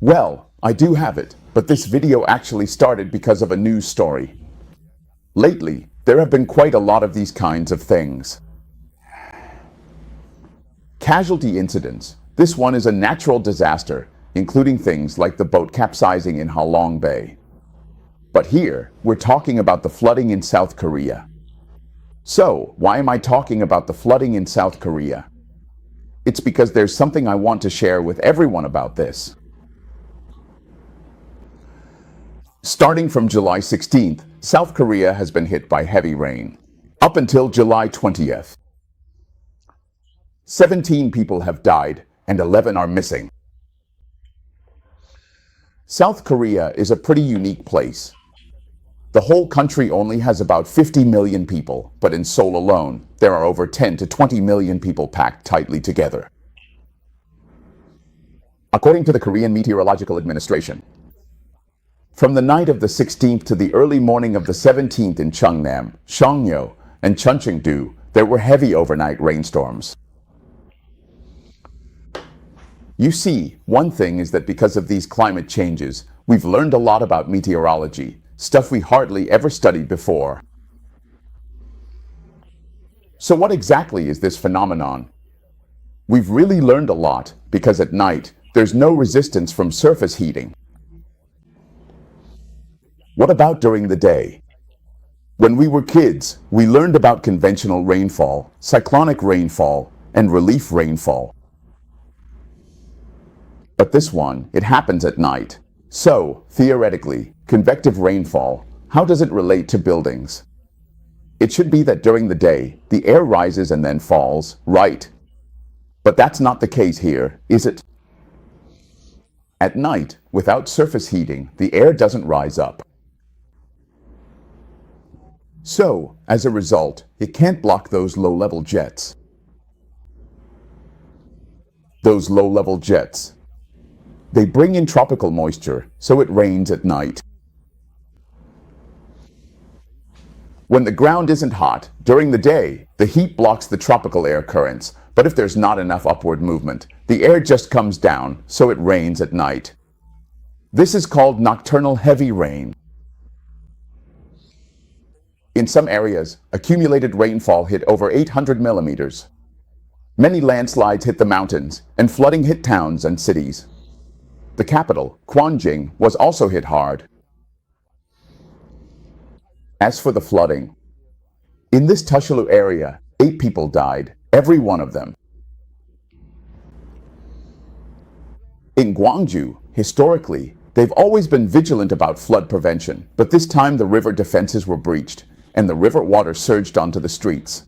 Well, I do have it, but this video actually started because of a news story. Lately, there have been quite a lot of these kinds of things. Casualty incidents. This one is a natural disaster, including things like the boat capsizing in Halong Bay. But here, we're talking about the flooding in South Korea. So, why am I talking about the flooding in South Korea? It's because there's something I want to share with everyone about this. Starting from July 16th, South Korea has been hit by heavy rain. Up until July 20th. 17 people have died and 11 are missing. South Korea is a pretty unique place. The whole country only has about 50 million people, but in Seoul alone, there are over 10 to 20 million people packed tightly together. According to the Korean Meteorological Administration, from the night of the 16th to the early morning of the 17th in Cheongnam, Seongyo, and Cheonchengdu, there were heavy overnight rainstorms. You see, one thing is that because of these climate changes, we've learned a lot about meteorology, stuff we hardly ever studied before. So what exactly is this phenomenon? We've really learned a lot because at night, there's no resistance from surface heating. What about during the day? When we were kids, we learned about conventional rainfall, cyclonic rainfall, and relief rainfall. But this one, it happens at night. So, theoretically, convective rainfall, how does it relate to buildings? It should be that during the day, the air rises and then falls, right? But that's not the case here, is it? At night, without surface heating, the air doesn't rise up. So, as a result, it can't block those low-level jets. Those low-level jets, they bring in tropical moisture, so it rains at night. When the ground isn't hot, during the day, the heat blocks the tropical air currents, but if there's not enough upward movement, the air just comes down, so it rains at night. This is called nocturnal heavy rain. In some areas, accumulated rainfall hit over 800 millimeters. Many landslides hit the mountains, and flooding hit towns and cities. The capital, Kwanjing, was also hit hard. As for the flooding, in this Tushalu area, 8 people died, every one of them. In Gwangju, historically, they've always been vigilant about flood prevention, but this time the river defenses were breached, and the river water surged onto the streets.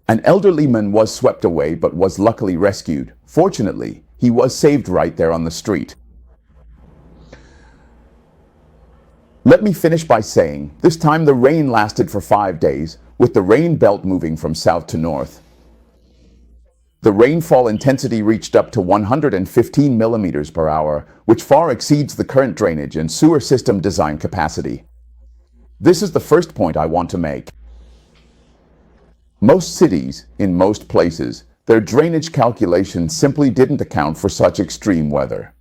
An elderly man was swept away but was luckily rescued. Fortunately, he was saved right there on the street. Let me finish by saying, this time the rain lasted for 5 days, with the rain belt moving from south to north. The rainfall intensity reached up to 115 millimeters per hour, which far exceeds the current drainage and sewer system design capacity. This is the first point I want to make. Most cities, in most places, their drainage calculations simply didn't account for such extreme weather.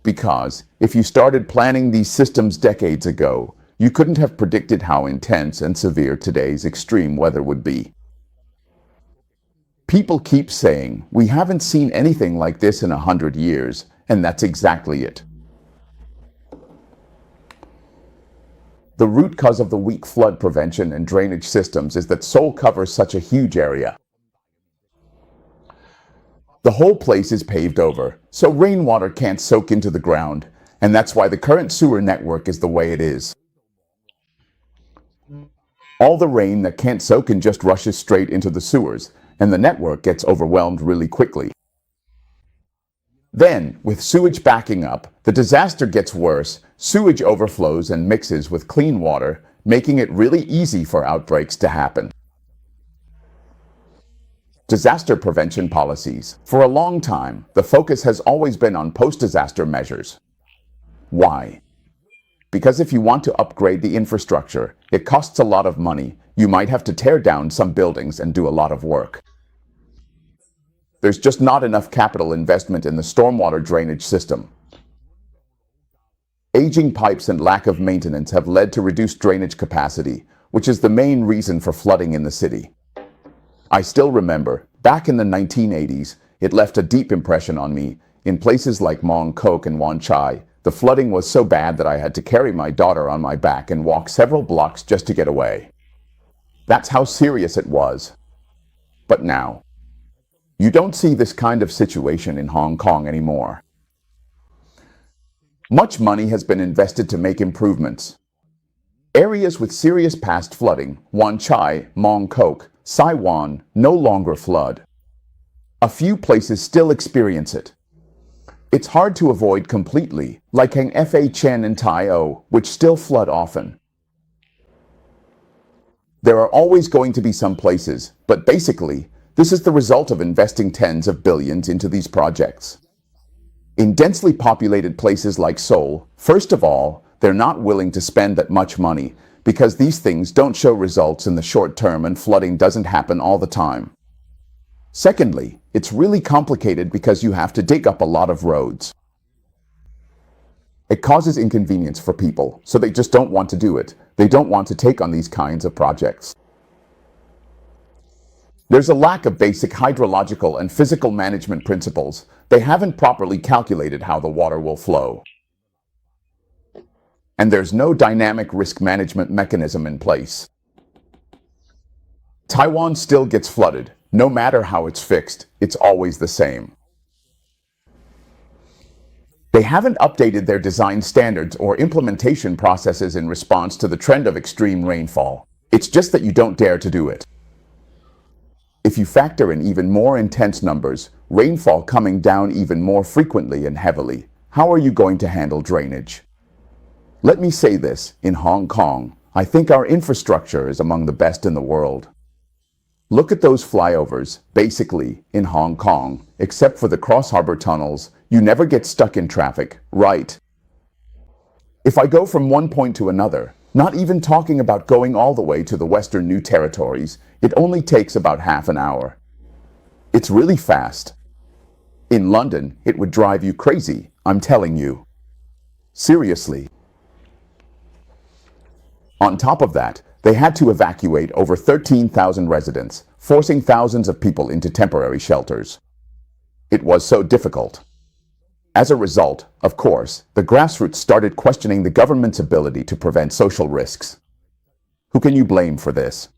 Because, if you started planning these systems decades ago, you couldn't have predicted how intense and severe today's extreme weather would be. People keep saying, we haven't seen anything like this in 100 years, and that's exactly it. The root cause of the weak flood prevention and drainage systems is that Seoul covers such a huge area. The whole place is paved over, so rainwater can't soak into the ground, and that's why the current sewer network is the way it is. All the rain that can't soak in just rushes straight into the sewers, and the network gets overwhelmed really quickly. Then, with sewage backing up, the disaster gets worse. Sewage overflows and mixes with clean water, making it really easy for outbreaks to happen. Disaster prevention policies. For a long time, the focus has always been on post-disaster measures. Why? Because if you want to upgrade the infrastructure, it costs a lot of money. You might have to tear down some buildings and do a lot of work. There's just not enough capital investment in the stormwater drainage system. Aging pipes and lack of maintenance have led to reduced drainage capacity, which is the main reason for flooding in the city. I still remember, back in the 1980s, it left a deep impression on me. In places like Mong Kok and Wan Chai, the flooding was so bad that I had to carry my daughter on my back and walk several blocks just to get away. That's how serious it was. But now, you don't see this kind of situation in Hong Kong anymore. Much money has been invested to make improvements. Areas with serious past flooding, Wan Chai, Mong Kok, Sai Wan, no longer flood. A few places still experience it. It's hard to avoid completely, like Hang Fa Chen and Tai O, which still flood often. There are always going to be some places, but basically, this is the result of investing tens of billions into these projects. In densely populated places like Seoul, first of all, they're not willing to spend that much money because these things don't show results in the short term and flooding doesn't happen all the time. Secondly, it's really complicated because you have to dig up a lot of roads. It causes inconvenience for people, so they just don't want to do it. They don't want to take on these kinds of projects. There's a lack of basic hydrological and physical management principles. They haven't properly calculated how the water will flow. And there's no dynamic risk management mechanism in place. Taiwan still gets flooded. No matter how it's fixed, it's always the same. They haven't updated their design standards or implementation processes in response to the trend of extreme rainfall. It's just that you don't dare to do it. If you factor in even more intense numbers, rainfall coming down even more frequently and heavily, how are you going to handle drainage? Let me say this, in Hong Kong, I think our infrastructure is among the best in the world. Look at those flyovers. Basically, in Hong Kong, except for the cross-harbor tunnels, you never get stuck in traffic, right? If I go from one point to another, not even talking about going all the way to the Western New Territories, it only takes about half an hour. It's really fast. In London, it would drive you crazy, I'm telling you. Seriously. On top of that, they had to evacuate over 13,000 residents, forcing thousands of people into temporary shelters. It was so difficult. As a result, of course, the grassroots started questioning the government's ability to prevent social risks. Who can you blame for this?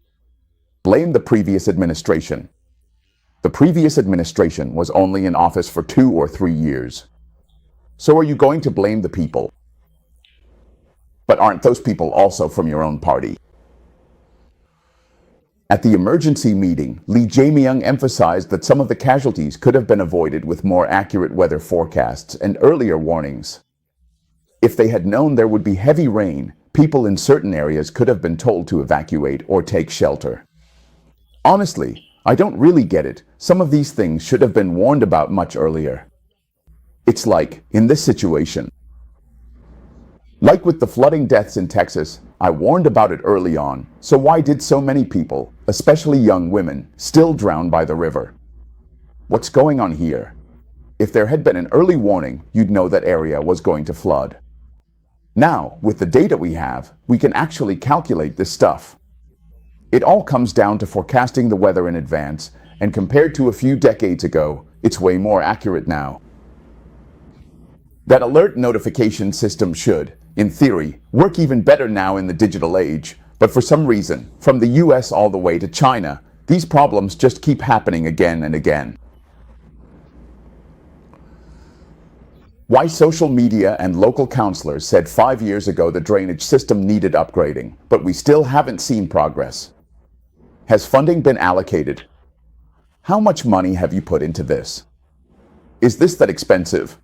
Blame the previous administration. The previous administration was only in office for 2 or 3 years. So are you going to blame the people? But aren't those people also from your own party? At the emergency meeting, Lee Jae-myung emphasized that some of the casualties could have been avoided with more accurate weather forecasts and earlier warnings. If they had known there would be heavy rain, people in certain areas could have been told to evacuate or take shelter. Honestly, I don't really get it. Some of these things should have been warned about much earlier. It's like, in this situation, like with the flooding deaths in Texas, I warned about it early on, so why did so many people, especially young women, still drown by the river? What's going on here? If there had been an early warning, you'd know that area was going to flood. Now, with the data we have, we can actually calculate this stuff. It all comes down to forecasting the weather in advance, and compared to a few decades ago, it's way more accurate now. That alert notification system should, in theory, work even better now in the digital age, but for some reason, from the US all the way to China, these problems just keep happening again and again. Why social media and local councillors said 5 years ago the drainage system needed upgrading, but we still haven't seen progress. Has funding been allocated? How much money have you put into this? Is this that expensive?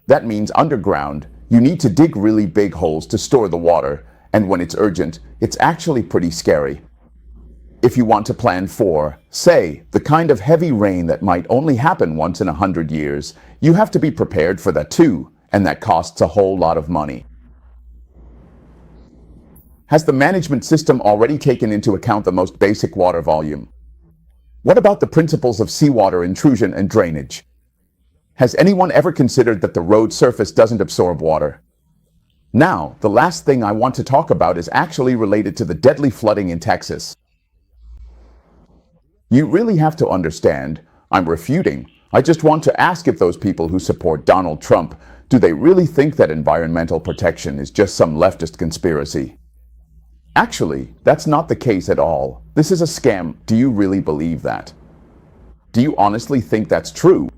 That means underground, you need to dig really big holes to store the water, and when it's urgent, it's actually pretty scary. If you want to plan for, say, the kind of heavy rain that might only happen once in 100 years, you have to be prepared for that too, and that costs a whole lot of money. Has the management system already taken into account the most basic water volume? What about the principles of seawater intrusion and drainage? Has anyone ever considered that the road surface doesn't absorb water? Now, the last thing I want to talk about is actually related to the deadly flooding in Texas. You really have to understand, I'm refuting. I just want to ask if those people who support Donald Trump, do they really think that environmental protection is just some leftist conspiracy? Actually, that's not the case at all. This is a scam. Do you really believe that? Do you honestly think that's true?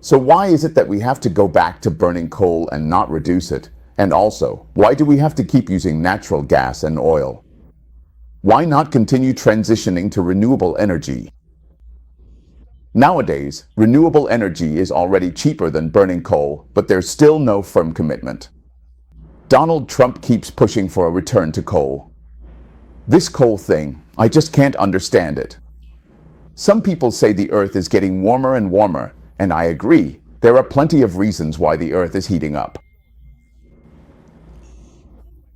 So why is it that we have to go back to burning coal and not reduce it? And also, why do we have to keep using natural gas and oil? Why not continue transitioning to renewable energy? Nowadays, renewable energy is already cheaper than burning coal, but there's still no firm commitment. Donald Trump keeps pushing for a return to coal. This coal thing, I just can't understand it. Some people say the Earth is getting warmer and warmer, and I agree. There are plenty of reasons why the Earth is heating up.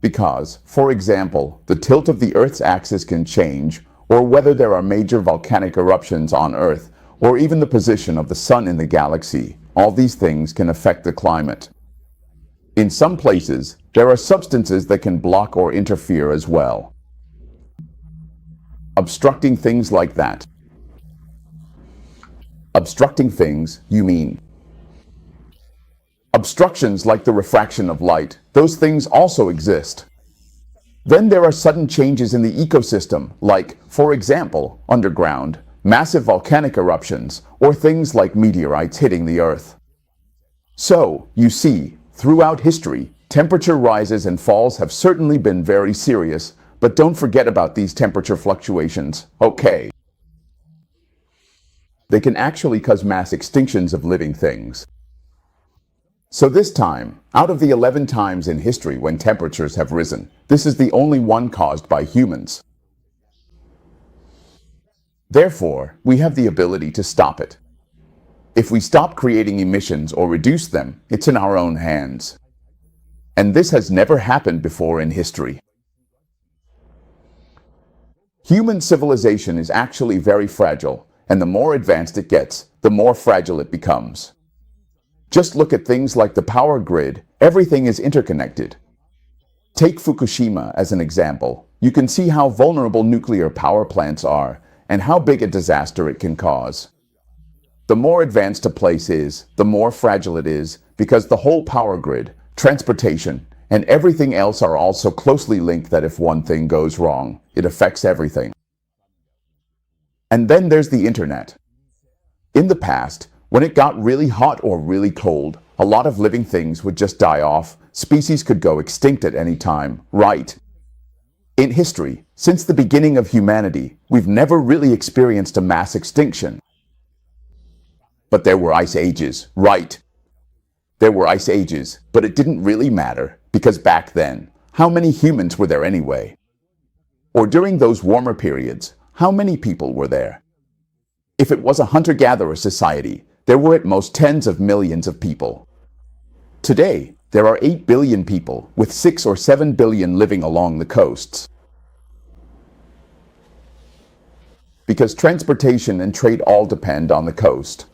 Because, for example, the tilt of the Earth's axis can change, or whether there are major volcanic eruptions on Earth, or even the position of the Sun in the galaxy. All these things can affect the climate. In some places, there are substances that can block or interfere as well. Obstructing things like that. Obstructing things, you mean? Obstructions like the refraction of light, those things also exist. Then there are sudden changes in the ecosystem, like, for example, underground, massive volcanic eruptions, or things like meteorites hitting the Earth. So, you see, throughout history, temperature rises and falls have certainly been very serious, but don't forget about these temperature fluctuations, okay? They can actually cause mass extinctions of living things. So this time, out of the 11 times in history when temperatures have risen, this is the only one caused by humans. Therefore, we have the ability to stop it. If we stop creating emissions or reduce them, it's in our own hands. And this has never happened before in history. Human civilization is actually very fragile, and the more advanced it gets, the more fragile it becomes. Just look at things like the power grid. Everything is interconnected. Take Fukushima as an example. You can see how vulnerable nuclear power plants are and how big a disaster it can cause. The more advanced a place is, the more fragile it is, because the whole power grid, transportation, and everything else are all so closely linked that if one thing goes wrong, it affects everything. And then there's the internet. In the past, when it got really hot or really cold, a lot of living things would just die off. Species could go extinct at any time, right? In history, since the beginning of humanity, we've never really experienced a mass extinction. But there were ice ages, right? There were ice ages, but it didn't really matter, because back then, how many humans were there anyway? Or during those warmer periods, how many people were there? If it was a hunter-gatherer society, there were at most tens of millions of people. Today, there are 8 billion people, with 6 or 7 billion living along the coasts. Because transportation and trade all depend on the coast.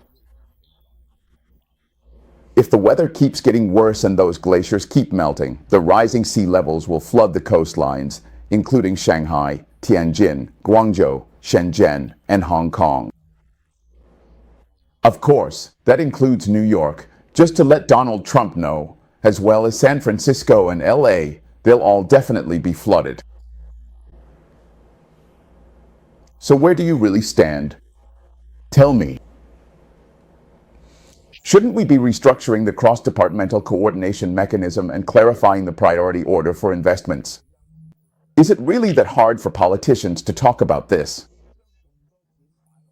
If the weather keeps getting worse and those glaciers keep melting, the rising sea levels will flood the coastlines, including Shanghai, Tianjin, Guangzhou, Shenzhen, and Hong Kong. Of course, that includes New York, just to let Donald Trump know, as well as San Francisco and LA, they'll all definitely be flooded. So where do you really stand? Tell me. Shouldn't we be restructuring the cross-departmental coordination mechanism and clarifying the priority order for investments? Is it really that hard for politicians to talk about this?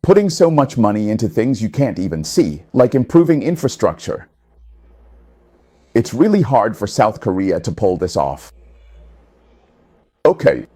Putting so much money into things you can't even see, like improving infrastructure. It's really hard for South Korea to pull this off. Okay,